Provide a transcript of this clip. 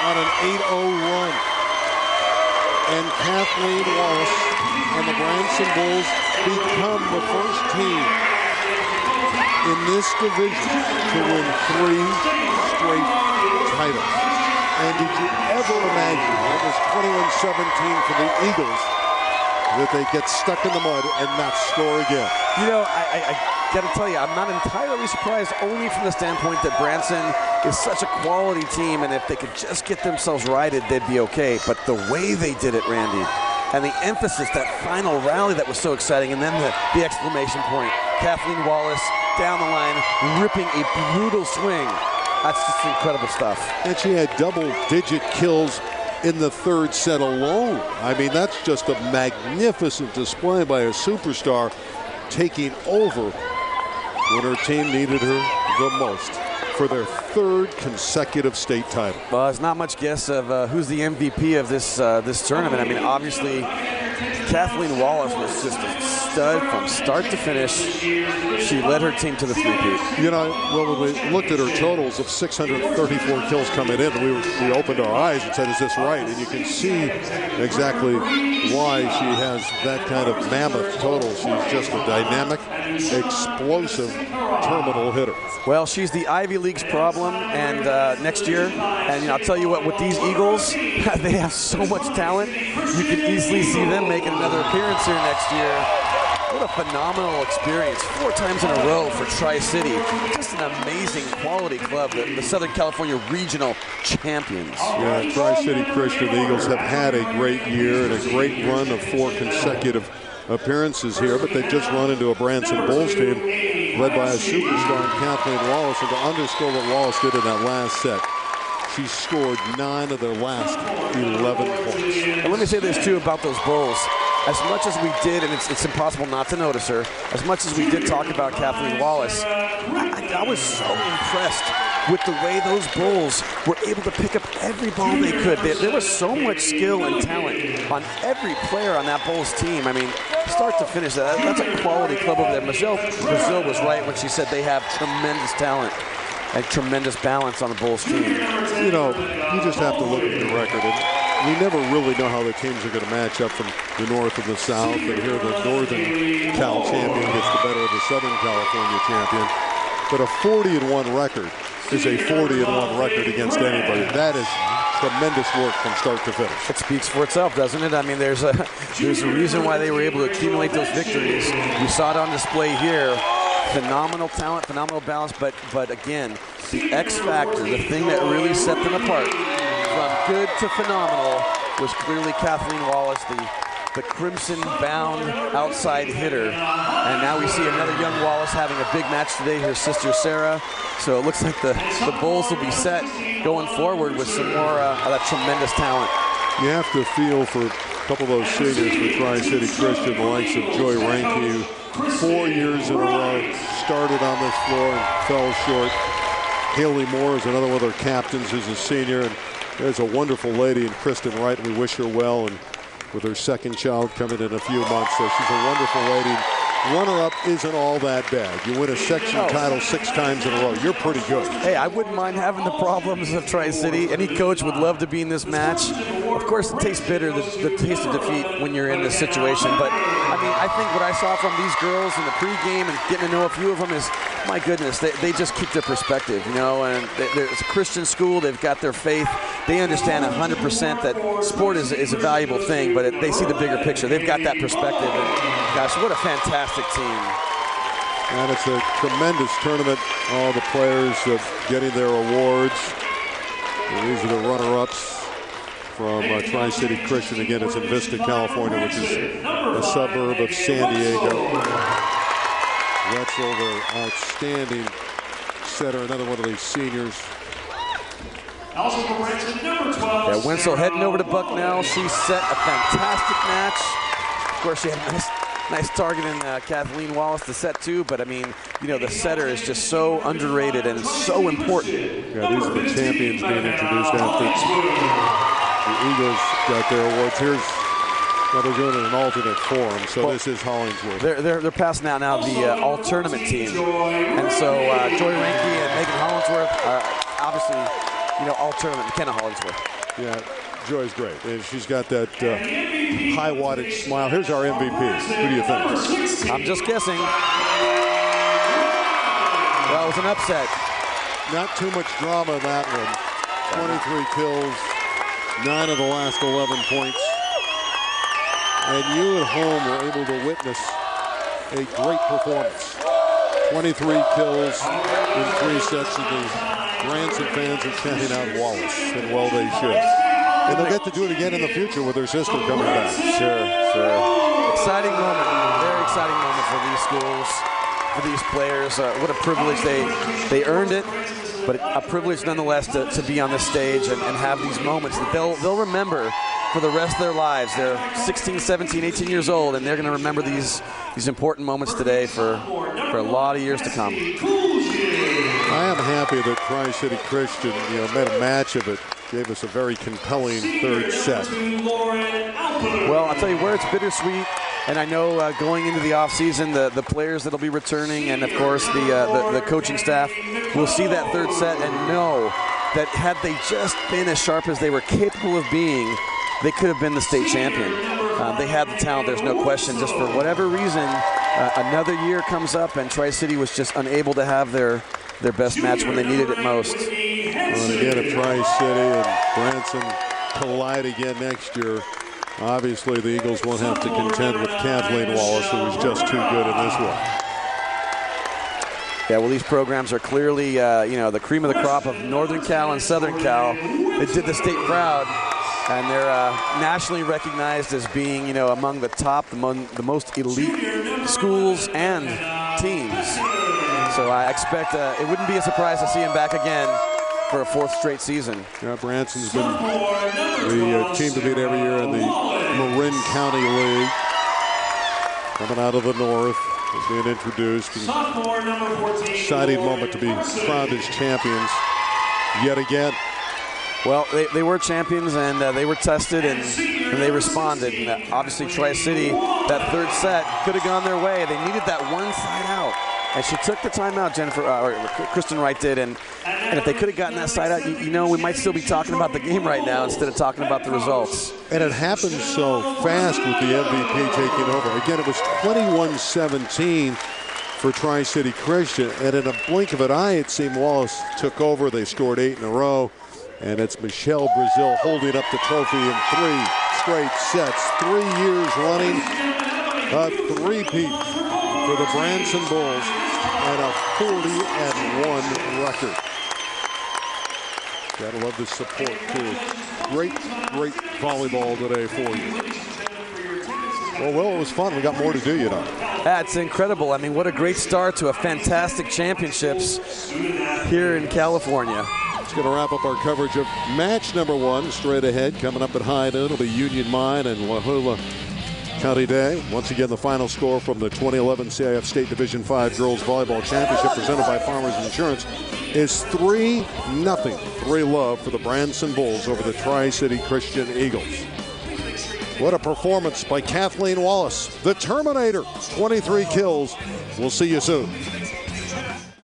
on an 8-0 run. And Kathleen Wallace and the Branson Bulls become the first team in this division to win 3 straight titles. And did you ever imagine when it was 21-17 for the Eagles that they get stuck in the mud and not score again? You know, I got to tell you, I'm not entirely surprised, only from the standpoint that Branson is such a quality team, and if they could just get themselves righted, they'd be okay. But the way they did it, Randy, and the emphasis, that final rally that was so exciting, and then the exclamation point, Kathleen Wallace down the line, ripping a brutal swing. That's just incredible stuff. And she had double-digit kills in the third set alone. I mean, that's just a magnificent display by a superstar taking over when her team needed her the most for their 3rd consecutive state title. Well, there's not much guess of who's the MVP of this tournament. I mean, obviously, Kathleen Wallace was just a stud from start to finish. She led her team to the three-peat. You know, well, when we looked at her totals of 634 kills coming in, we opened our eyes and said, is this right? And you can see exactly why she has that kind of mammoth total. She's just a dynamic, explosive terminal hitter. Well, she's the Ivy League's problem, and next year, and I'll tell you what, with these Eagles, they have so much talent. You could easily see them making another appearance here next year. What a phenomenal experience, 4 times in a row for Tri-City. Just an amazing quality club, the Southern California Regional Champions. Yeah, Tri-City Christian, the Eagles have had a great year and a great run of 4 consecutive appearances here, but they just run into a Branson Bulls team led by a superstar, Kathleen Wallace. And to underscore what Wallace did in that last set, she scored 9 of their last 11 points. And let me say this, too, about those Bulls. As much as we did, and it's impossible not to notice her, as much as we did talk about Kathleen Wallace, I was so impressed with the way those Bulls were able to pick up every ball they could. There was so much skill and talent on every player on that Bulls team. I mean, start to finish, that's a quality club over there. Michelle Brazil was right when she said they have tremendous talent and tremendous balance on the Bulls team. You know, you just have to look at the record. We never really know how the teams are going to match up from the north and the south. And here the Northern Cal champion gets the better of the Southern California champion. But a 40-1 record is a 40-1 record against anybody. That is tremendous work from start to finish. It speaks for itself, doesn't it? I mean, there's a reason why they were able to accumulate those victories. You saw it on display here. Phenomenal talent, phenomenal balance, but again, the X factor, the thing that really set them apart from good to phenomenal, was clearly Kathleen Wallace, the crimson-bound outside hitter. And now we see another young Wallace having a big match today, her sister Sarah. So it looks like the Bulls will be set going forward with some more of that tremendous talent. You have to feel for a couple of those seniors for Tri-City Christian, the likes of Joy Ranke, 4 years in a row, started on this floor and fell short. Haley Moore is another one of their captains who's a senior, and there's a wonderful lady in Kristen Wright, and we wish her well, and with her second child coming in a few months. So she's a wonderful lady. Runner-up isn't all that bad. You win a section title 6 times in a row. You're pretty good. Hey, I wouldn't mind having the problems of Tri-City. Any coach would love to be in this match. Of course, it tastes bitter, the taste of defeat when you're in this situation. But, I mean, I think what I saw from these girls in the pregame and getting to know a few of them is, my goodness, they just keep their perspective, you know. And it's a Christian school. They've got their faith. They understand 100% that sport is a valuable thing, but they see the bigger picture. They've got that perspective. And, gosh, what a fantastic team. And it's a tremendous tournament. All the players getting their awards. And these are the runner-ups from Tri-City Christian. Again, it's in Vista, California, which is a suburb of San Diego. Wetzel, their outstanding setter, another one of these seniors. Yeah, Wenzel heading over to Bucknell. She set a fantastic match. Of course, she had a nice target in Kathleen Wallace to set too, but I mean, you know, the setter is just so underrated and so important. Yeah, these are the champions being introduced after the Eagles got their awards. Now they're doing it in an alternate form, so well, this is Hollingsworth. They're passing out now the all-tournament team. And so Joy Ranke and Megan Hollingsworth are obviously all tournament. McKenna Hollingsworth. Yeah, Joy's great. And she's got that high wattage smile. Here's our MVP. Who do you think? I'm just guessing. Well, it was an upset. Not too much drama in that one. 23 kills, 9 of the last 11 points. And you at home were able to witness a great performance. 23 kills in 3 sets, and the Branson fans are chanting out Wallace, and well they should. And they'll get to do it again in the future with their sister coming back. Sure. Exciting moment, very exciting moment for these schools, for these players. What a privilege. They earned it, but a privilege nonetheless to be on this stage and have these moments that they'll remember for the rest of their lives. They're 16, 17, 18 years old, and they're going to remember these important moments today for a lot of years to come. I am happy that Tri-City Christian made a match of it. Gave us a very compelling third set. Well, I'll tell you where it's bittersweet, and I know going into the offseason, the players that'll be returning, and of course the coaching staff will see that third set and know that had they just been as sharp as they were capable of being, they could have been the state champion. They had the talent, there's no question. Just for whatever reason, another year comes up and Tri-City was just unable to have their best match when they needed it most. Well, and again, if Tri-City and Branson collide again next year, obviously the Eagles won't have to contend with Kathleen Wallace, who was just too good in this one. Yeah, well, these programs are clearly, the cream of the crop of Northern Cal and Southern Cal. They did the state proud, and they're nationally recognized as being, among the top, the most elite schools and teams. So I expect it wouldn't be a surprise to see him back again for a 4th straight season. Yeah, Branson's been the team to beat every year in the Marin County League. Coming out of the north, is being introduced. Exciting moment to be crowned as champions yet again. Well, they were champions, and they were tested, and they responded. And obviously, Tri-City, that third set could have gone their way. They needed that one side out. And she took the timeout, Kristen Wright did, and if they could have gotten that side out, we might still be talking about the game right now instead of talking about the results. And it happened so fast with the MVP taking over. Again, it was 21-17 for Tri-City Christian, and in a blink of an eye, it seemed Wallace took over. They scored 8 in a row, and it's Michelle Brazil holding up the trophy in 3 straight sets. 3 years running, a three-peat for the Branson Bulls, and a 40-1 record. Gotta love the support too. Great volleyball today for you. Well, Will, it was fun. We got more to do, That's incredible. I mean, what a great start to a fantastic championships here in California. It's going to wrap up our coverage of match number 1. Straight ahead, coming up at high noon, it'll be Union Mine and Wauhula County Day. Once again, the final score from the 2011 CIF State Division 5 Girls Volleyball Championship presented by Farmers Insurance is 3-0, 3-love for the Branson Bulls over the Tri-City Christian Eagles. What a performance by Kathleen Wallace, the Terminator. 23 kills. We'll see you soon.